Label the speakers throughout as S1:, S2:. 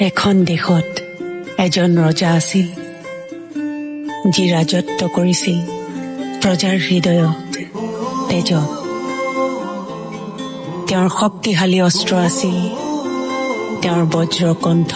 S1: এখন দেশত এজন ৰজা আছিল, যি ৰাজত্ব কৰিছিল প্ৰজাৰ হৃদয়ত, তেজত। তেওঁৰ শক্তিশালী অস্ত্ৰ আছিল তেওঁৰ বজ্ৰ কণ্ঠ।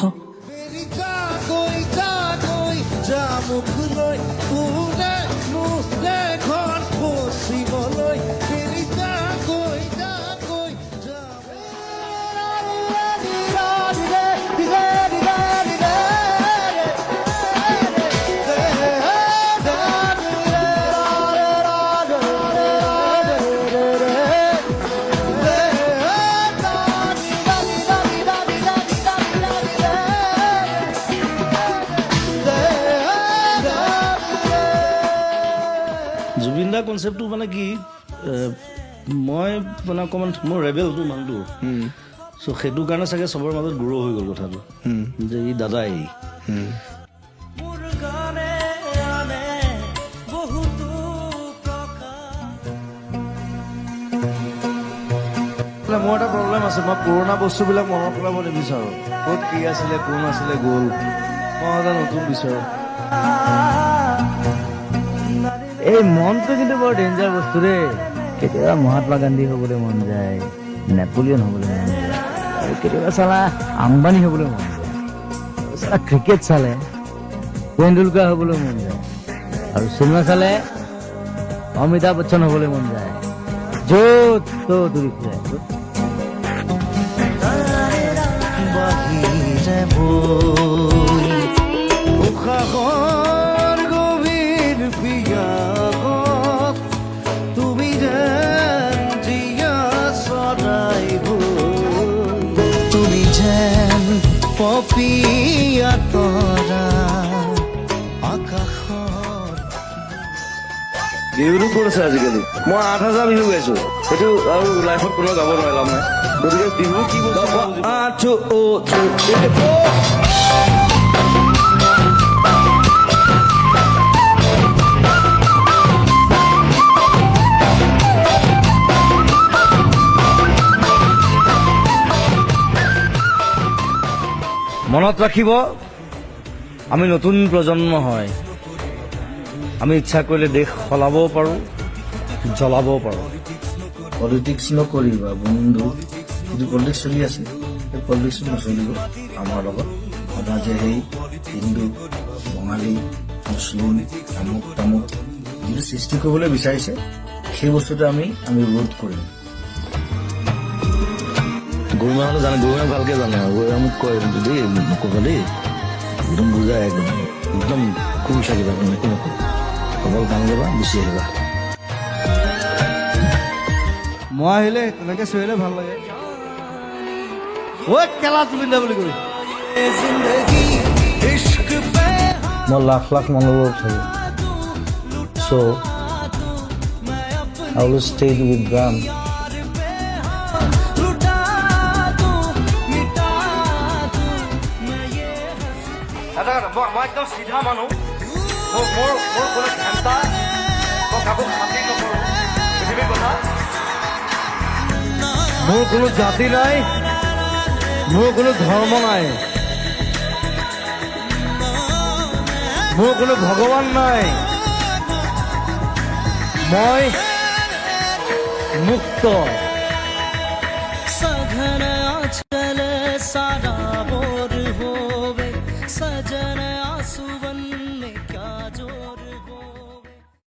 S2: জুবিন দা কনচেপ্টটো মানে কি, মই মানে অকণমান মোৰ ৰেবেলটো মানুহটো, চ' সেইটো কাৰণে চাগে চবৰ মাজত গুৰু হৈ গ'ল কথাটো যে ই দাদাই। মোৰ এটা প্ৰব্লেম আছে, মই পুৰণা বস্তুবিলাক মনত পেলাব নিবিচাৰোঁ। ক'ত কি আছিলে, কোন আছিলে, গ'ল। মই এটা নতুন বিচাৰোঁ।
S3: এই মনটো কিন্তু বৰ ডেঞ্জাৰ বস্তু দেই। কেতিয়াবা মহাত্মা গান্ধী হ'বলৈ মন যায়, নেপোলিয়ন হ'বলৈ মন যায়, আৰু কেতিয়াবা চালা আম্বানী হ'বলৈ মন যায়, চালা ক্ৰিকেট চালে তেণ্ডুলকাৰ হ'বলৈ মন যায়, আৰু চিনেমা চালে অমিতাভ বচ্চন হ'বলৈ মন যায়। য'ত ত'ত উৰি ফুৰে।
S2: বিহুটো ক'ত আছে আজিকালি? মই 8,000 বিহু গাইছো, সেইটো আৰু লাইফত কোনো গাব নোৱাৰিলাম নাই। গতিকে বিহু কি
S3: মনত ৰাখিব, আমি নতুন প্ৰজন্ম হয়। আমি ইচ্ছা কৰিলে দেশ সলাবও পাৰোঁ, জ্বলাবও পাৰোঁ।
S2: পলিটিক্স নকৰিবা বন্ধু। যিটো পলিটিক্স চলি আছে সেই পলিটিক্স নচলিব আমাৰ লগত। সমাজে সেই হিন্দু, বঙালী, মুছলিম, আমুক তামুক যিটো সৃষ্টি কৰিবলৈ বিচাৰিছে সেই বস্তুটো আমি ৰোধ কৰিম। গৰুমাহঁতে জানে, গৰুমাহে ভালকে জানে আৰু গৰুৱে মোক কয় দেই, নকবা দেই, একদম বুজাই, একদম খুব থাকিবা, একো নকওঁ, অকল গান গাবা, গুচি আহিবা।
S3: মই আহিলে তেনেকে চিঞৰিলে ভাল লাগে। ঐ কেলা জুবিন দা বুলি কৈ মই লাখ লাখ মানুহৰ লগত থাকোঁ। চ' I will stay with Ram. মই একদম চিধা মানুহ, মোৰ কোনো ঘেণ্টা, মই কাকো খাতি নকৰোঁ। পৃথিৱীৰ কথা, মোৰ কোনো জাতি নাই, মোৰ কোনো ধৰ্ম নাই, মোৰ কোনো ভগৱান নাই। মই মুক্ত।
S4: सघन आचल सारा बोर होवे, सजन आंसू